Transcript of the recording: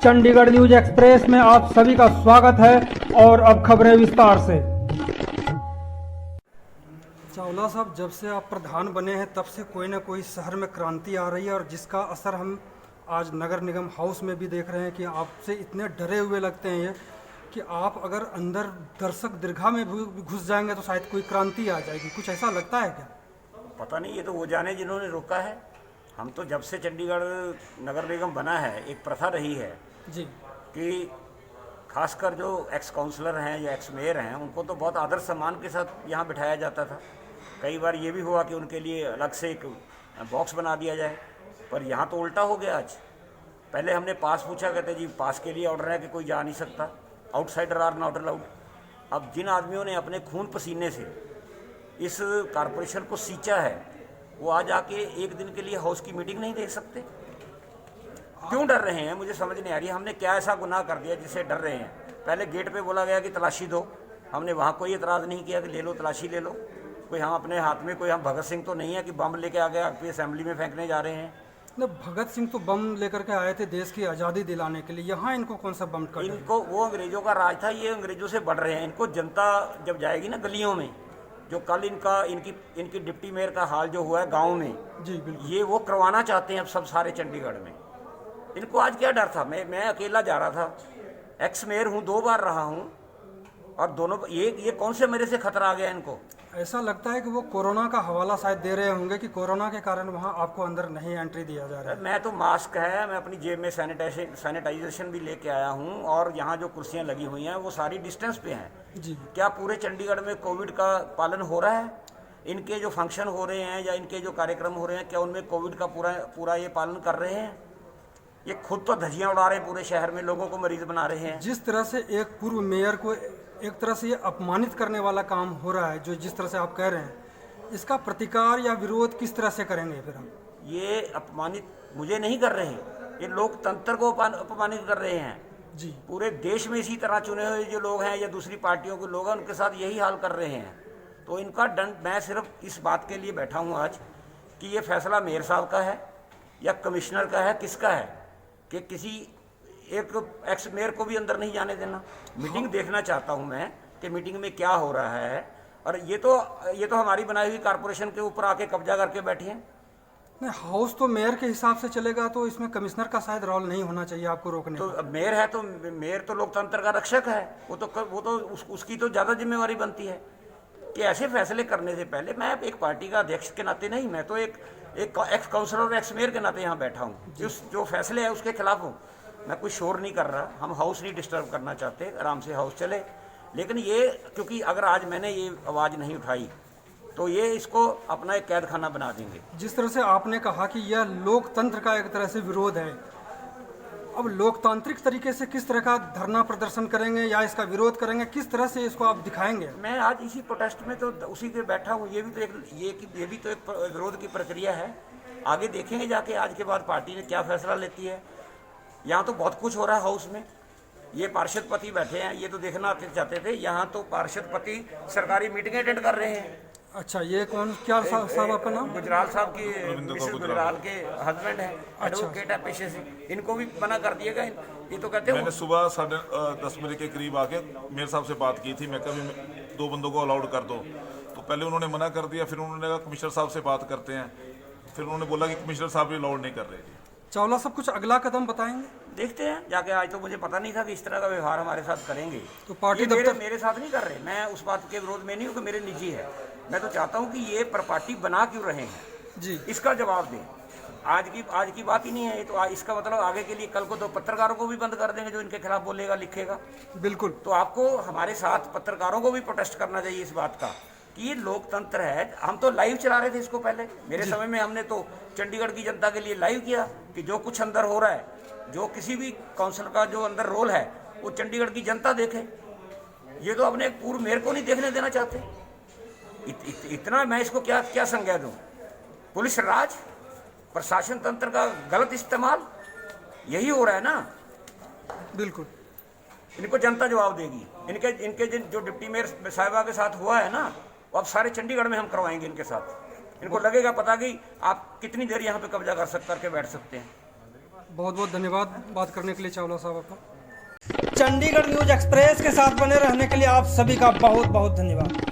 Chandigarh news express में आप सभी का स्वागत है। और अब खबरें विस्तार से। चावला साहब, जब से आप प्रधान बने हैं तब से कोई ना कोई शहर में क्रांति आ रही है और जिसका असर हम आज नगर निगम हाउस में भी देख रहे हैं कि आपसे इतने डरे हुए लगते हैं ये कि आप अगर अंदर दर्शक दीर्घा में भी घुस जाएंगे तो शायद कोई क्रांति आ जाएगी। कुछ ऐसा लगता है क्या? पता नहीं, ये तो वो जाने जिन्होंने रोका है। हम तो जब से चंडीगढ़ नगर निगम बना है एक प्रथा रही है जी कि खासकर जो एक्स काउंसलर हैं या एक्स मेयर हैं उनको तो बहुत आदर सम्मान के साथ यहाँ बिठाया जाता था। कई बार ये भी हुआ कि उनके लिए अलग से एक बॉक्स बना दिया जाए, पर यहाँ तो उल्टा हो गया आज। पहले हमने पास पूछा, कहते जी पास के लिए ऑर्डर है कि कोई जा नहीं सकता, आउटसाइडर आर नॉट अलाउड। अब जिन आदमियों ने अपने खून पसीने से इस कारपोरेशन को सींचा है वो आज आके एक दिन के लिए हाउस की मीटिंग नहीं दे सकते। क्यों डर रहे हैं मुझे समझ नहीं आ रही। हमने क्या ऐसा गुनाह कर दिया जिससे डर रहे हैं? पहले गेट पे बोला गया कि तलाशी दो, हमने वहाँ कोई एतराज़ नहीं किया कि ले लो तलाशी ले लो। कोई हम अपने हाथ में कोई हम भगत सिंह तो नहीं है कि बम लेके आ गए आपकी असेंबली में फेंकने जा रहे हैं। न, भगत सिंह तो बम लेकर के आए थे देश की आज़ादी दिलाने के लिए। यहाँ इनको कौन सा बम कर? इनको वो अंग्रेजों का राज था, ये अंग्रेजों से बढ़ रहे हैं। इनको जनता जब जाएगी ना गलियों में, जो कल इनकी डिप्टी मेयर का हाल जो हुआ है गांव में, जी बिल्कुल, ये वो करवाना चाहते हैं अब सब सारे चंडीगढ़ में। इनको आज क्या डर था? मैं अकेला जा रहा था, एक्स मेयर हूँ, 2 बार रहा हूँ, और दोनों ये कौन से मेरे से खतरा आ गया इनको? ऐसा लगता है कि वो कोरोना का हवाला शायद दे रहे होंगे कि कोरोना के कारण वहाँ आपको अंदर नहीं एंट्री दिया जा रहा है। मैं तो मास्क है, मैं अपनी जेब में सैनिटाइजेशन भी लेके आया हूँ, और यहाँ जो कुर्सियाँ लगी हुई हैं वो सारी डिस्टेंस पे हैं। जी, क्या पूरे चंडीगढ़ में कोविड का पालन हो रहा है? इनके जो फंक्शन हो रहे हैं या इनके जो कार्यक्रम हो रहे हैं, क्या उनमें कोविड का पूरा ये पालन कर रहे हैं? ये खुद तो धज्जियाँ उड़ा रहे हैं, पूरे शहर में लोगों को मरीज बना रहे हैं। जिस तरह से एक पूर्व मेयर को एक तरह से ये अपमानित करने वाला काम हो रहा है, जो जिस तरह से आप कह रहे हैं, इसका प्रतिकार या विरोध किस तरह से करेंगे फिर हम? ये अपमानित मुझे नहीं कर रहे, ये लोकतंत्र को अपमानित कर रहे हैं। जी, पूरे देश में इसी तरह चुने हुए जो लोग हैं या दूसरी पार्टियों के लोग हैं उनके साथ यही हाल कर रहे हैं। तो इनका दंड, मैं सिर्फ इस बात के लिए बैठा हूँ आज कि ये फैसला मेयर साहब का है या कमिश्नर का है, किसका है, कि किसी एक एक्स मेयर को भी अंदर नहीं जाने देना। मीटिंग देखना चाहता हूं मैं कि मीटिंग में क्या हो रहा है। और ये तो हमारी बनाई हुई कारपोरेशन के ऊपर आके कब्जा करके बैठे हैं। नहीं, हाउस तो मेयर के हिसाब से चलेगा, तो इसमें कमिश्नर का शायद रोल नहीं होना चाहिए आपको रोकने तो का। अब मेयर है तो मेयर तो लोकतंत्र का रक्षक है, वो तो उसकी तो ज़्यादा जिम्मेवारी बनती है कि ऐसे फैसले करने से पहले। मैं एक पार्टी का अध्यक्ष के नाते नहीं, मैं तो एक एक्स काउंसलर और एक्स मेयर के नाते यहाँ बैठा हूँ। जो फैसले है उसके खिलाफ हूँ। मैं कोई शोर नहीं कर रहा, हम हाउस नहीं डिस्टर्ब करना चाहते, आराम से हाउस चले। लेकिन ये क्योंकि अगर आज मैंने ये आवाज़ नहीं उठाई तो ये इसको अपना एक कैद खाना बना देंगे। जिस तरह से आपने कहा कि यह लोकतंत्र का एक तरह से विरोध है, अब लोकतांत्रिक तरीके से किस तरह का धरना प्रदर्शन करेंगे या इसका विरोध करेंगे, किस तरह से इसको आप दिखाएंगे? मैं आज इसी प्रोटेस्ट में तो उसी पे बैठा हूँ। ये भी तो एक विरोध की प्रक्रिया है। आगे देखेंगे जाके आज के बाद पार्टी ने क्या फैसला लेती है। यहाँ तो बहुत कुछ हो रहा है हाउस में। ये पार्षद पति बैठे हैं, ये तो देखना चाहते थे। यहाँ तो पार्षद पति सरकारी मीटिंग अटेंड कर रहे हैं। अच्छा, ये कौन, क्या साहब आपका नाम? गुजराल साहब की, मिसेस गुजराल के हस्बैंड है, एडवोकेट है पेशे से। इनको भी मना कर दिएगा। ये तो कहते हैं। मैंने सुबह 10:30 बजे के करीब आके मेयर साहब से बात की थी, मैं कभी 2 बंदों को अलाउड कर दो, तो पहले उन्होंने मना कर दिया, फिर उन्होंने कहा कमिश्नर साहब से बात करते हैं, फिर उन्होंने बोला कि कमिश्नर साहब भी अलाउड नहीं कर रहे थे। चावला साहब, कुछ अगला कदम बताएंगे? देखते हैं जाके। आज तो मुझे पता नहीं था कि इस तरह का व्यवहार हमारे साथ करेंगे। तो पार्टी मेरे साथ नहीं कर रहे। मैं उस बात के विरोध में नहीं हूँ कि मेरे निजी है। मैं तो चाहता हूँ कि ये प्रपार्टी बना क्यों रहे हैं जी, इसका जवाब दें। आज की बात ही नहीं है ये तो। इसका मतलब आगे के लिए कल को तो पत्रकारों को भी बंद कर देंगे जो इनके खिलाफ बोलेगा लिखेगा। बिल्कुल। तो आपको हमारे साथ पत्रकारों को भी प्रोटेस्ट करना चाहिए इस बात का कि ये लोकतंत्र है। हम तो लाइव चला रहे थे इसको पहले, मेरे समय में हमने तो चंडीगढ़ की जनता के लिए लाइव किया कि जो कुछ अंदर हो रहा है, जो किसी भी काउंसिल का जो अंदर रोल है वो चंडीगढ़ की जनता देखे। ये तो अपने पूर्व मेयर को नहीं देखने देना चाहते। इतना मैं इसको क्या संज्ञा दूं? पुलिस राज, प्रशासन तंत्र का गलत इस्तेमाल, यही हो रहा है ना। बिल्कुल, इनको जनता जवाब देगी। इनके जो डिप्टी मेयर साहिबा के साथ हुआ है ना, वो अब सारे चंडीगढ़ में हम करवाएंगे इनके साथ। इनको लगेगा पता कि आप कितनी देर यहाँ पे कब्जा करके बैठ सकते हैं। बहुत बहुत धन्यवाद बात करने के लिए चावला साहब आपका। चंडीगढ़ न्यूज़ एक्सप्रेस के साथ बने रहने के लिए आप सभी का बहुत बहुत धन्यवाद।